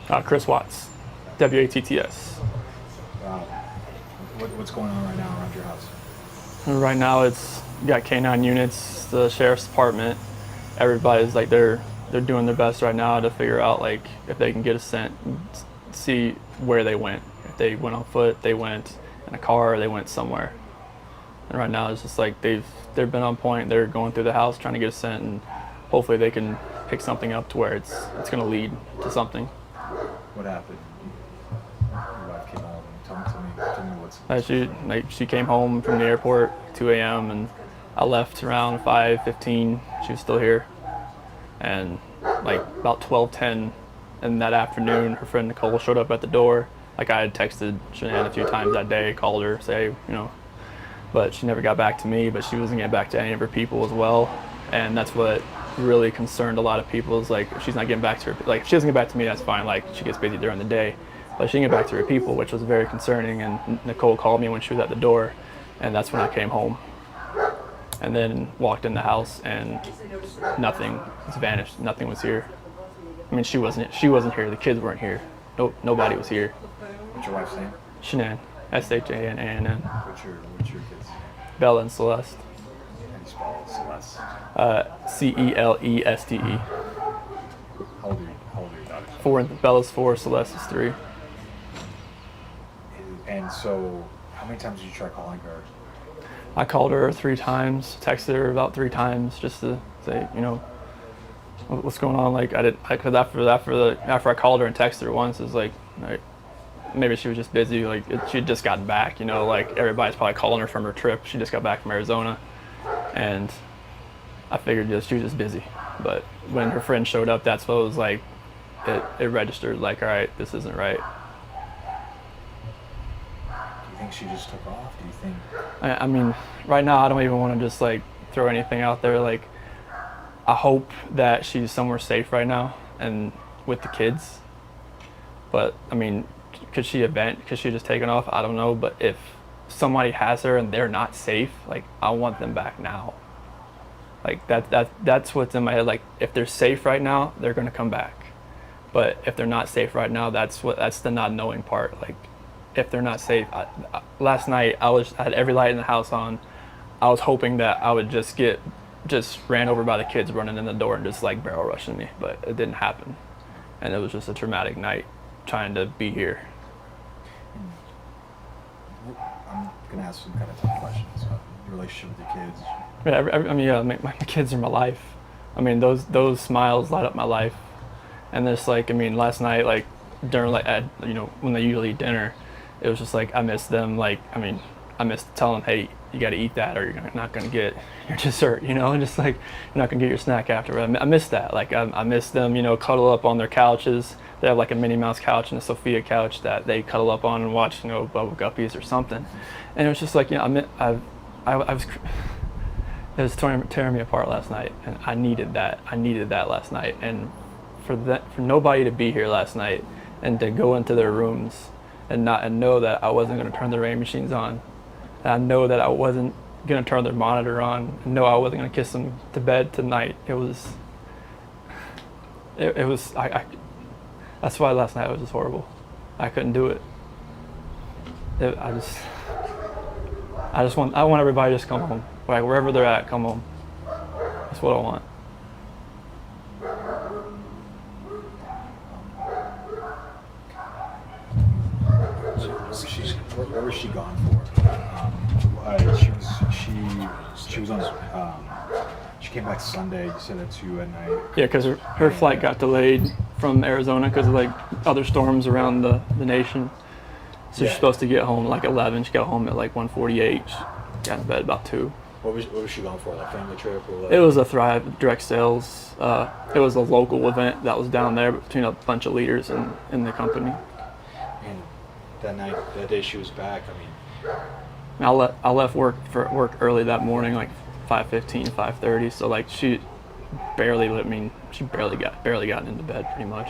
Chris Watts, WATTS. Wow. What's going on right now around your house? Right now, it's got K9 units, the sheriff's department. Everybody's like they're doing their best right now to figure out like if they can get a scent, see where they went. If they went on foot, they went in a car, or they went somewhere. And right now, it's just like they've been on point. They're going through the house trying to get a scent, and hopefully they can pick something up to where it's going to lead to something. What happened? Your wife came home. Tell me what's. She came home from the airport 2 a.m. and I left around 5:15. She was still here, and like about 12:10 in that afternoon, her friend Nicole showed up at the door. Like I had texted Shanann a few times that day, called her, say but she never got back to me. But she wasn't getting back to any of her people as well, and that's what really concerned a lot of people. Is like if she's not getting back to her, like if she doesn't get back to me, that's fine. Like she gets busy during the day. But she didn't get back to her people, which was very concerning. And Nicole called me when she was at the door, and that's when I came home. And then walked in the house, and nothing was vanished. Nothing was here. I mean, she wasn't here. The kids weren't here. Nobody was here. What's your wife's name? Shanann, Shanann. What's your kids' name? Bella and Celeste. How do you spell Celeste? Celeste. How old are your daughters? 4. Bella's 4. Celeste is 3. And so, how many times did you try calling her? I called her 3 times, texted her about 3 times just to say, what's going on. Like because after I called her and texted her once, it's like maybe she was just busy. Like she'd just gotten back. Like everybody's probably calling her from her trip. She just got back from Arizona, and I figured she was just busy. But when her friend showed up, that's what it was like. It registered like, all right, this isn't right. Do you think she just took off? Do you think? I mean, right now I don't even want to just like throw anything out there. Like, I hope that she's somewhere safe right now and with the kids. But I mean, could she just taken off? I don't know. But if somebody has her and they're not safe, like I want them back now. Like that's what's in my head. Like if they're safe right now, they're gonna come back. But if they're not safe right now, that's the not knowing part. Like if they're not safe, last night I had every light in the house on. I was hoping that I would just ran over by the kids running in the door and just like barrel rushing me, but it didn't happen. And it was just a traumatic night trying to be here. I'm gonna ask some kind of tough questions about your relationship with your kids. Yeah, my kids are my life. I mean, those smiles light up my life. And just like, I mean, last night, like during when they usually eat dinner, it was just like I missed them. Like, I mean, I missed telling them, hey, you got to eat that, or you're not gonna get your dessert. Just like you're not gonna get your snack after. I missed that. Like I missed them. Cuddle up on their couches. They have like a Minnie Mouse couch and a Sophia couch that they cuddle up on and watch, Bubble Guppies or something. And it was just like, it was tearing me apart last night, and I needed that. I needed that last night, and for nobody to be here last night and to go into their rooms and know that I wasn't going to turn the rain machines on, and I know that I wasn't going to turn their monitor on, and know I wasn't going to kiss them to bed tonight. It was that's why last night was just horrible. I couldn't do it. I want everybody to just come home. Like wherever they're at, come home. That's what I want. Where was she gone for? She was on. She came back Sunday. You said at 2 at night. Yeah, because her flight got delayed from Arizona because of like other storms around the nation. So she's supposed to get home at like 11. She got home at like 1:48. She got in bed about 2. What was she going for? Like family trip or what? It was a Thrive direct sales. It was a local event that was down there between a bunch of leaders in the company. And that day she was back. I left work early that morning, like 5:15, 5:30. So like she barely got into bed pretty much.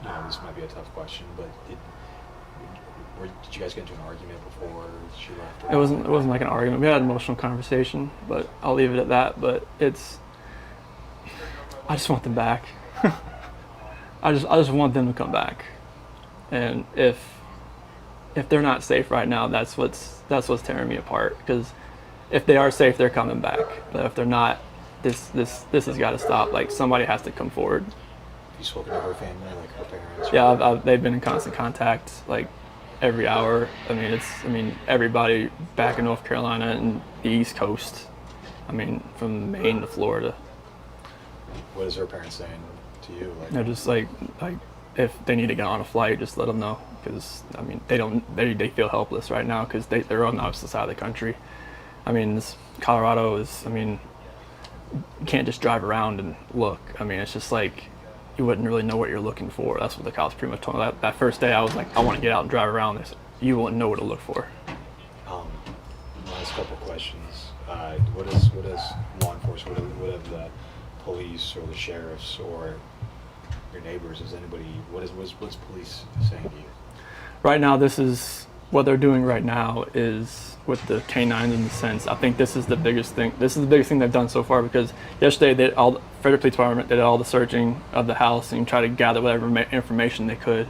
And this might be a tough question, but did you guys get into an argument before she left? It wasn't like an argument. We had an emotional conversation, but I'll leave it at that. But I just want them back. I just want them to come back, and if they're not safe right now, that's what's tearing me apart. Because if they are safe, they're coming back. But if they're not, this has got to stop. Like, somebody has to come forward. Have you spoken to her family, like her parents? Yeah, they've been in constant contact, like every hour. I mean everybody back in North Carolina and the East Coast. I mean, from Maine to Florida. What is her parents saying to you? Like, They're just like if they need to get on a flight, just let them know. Because I mean, they feel helpless right now because they're on the opposite side of the country. I mean, Colorado is. I mean, you can't just drive around and look. I mean, it's just like you wouldn't really know what you're looking for. That's what the cops pretty much told me. That first day, I was like, I want to get out and drive around. They said, you wouldn't know what to look for. last couple of questions. What is law enforcement? What have the police or the sheriffs or your neighbors? Is anybody? What's police saying to you? Right now, this is what they're doing right now is with the canines in the sense. I think this is the biggest thing. This is the biggest thing they've done so far because yesterday Frederick Police Department did all the searching of the house and tried to gather whatever information they could.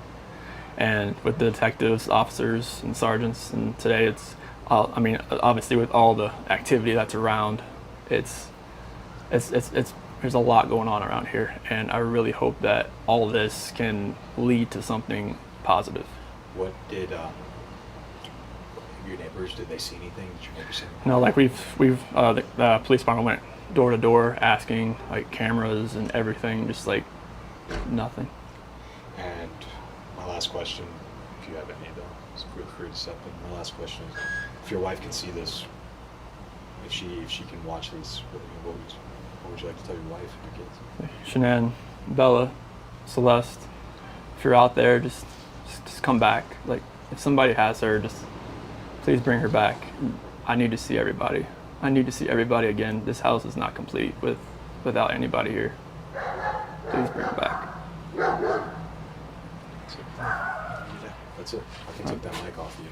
And with the detectives, officers, and sergeants, and today it's, I mean, obviously with all the activity that's around, it's there's a lot going on around here, and I really hope that all of this can lead to something positive. What did your neighbors? Did they see anything? Did your neighbors see anything? No, like the police department went door to door asking, like, cameras and everything, just like nothing. And my last question, if you have any though, so feel free to step in. My last question is, if your wife can see this, if she can watch these, what would you like to tell your wife and your kids? Shanann, Bella, Celeste, if you're out there, just come back. Like, if somebody has her, just please bring her back. I need to see everybody. I need to see everybody again. This house is not complete without anybody here. Please bring her back. That's it. I can take that mic off you.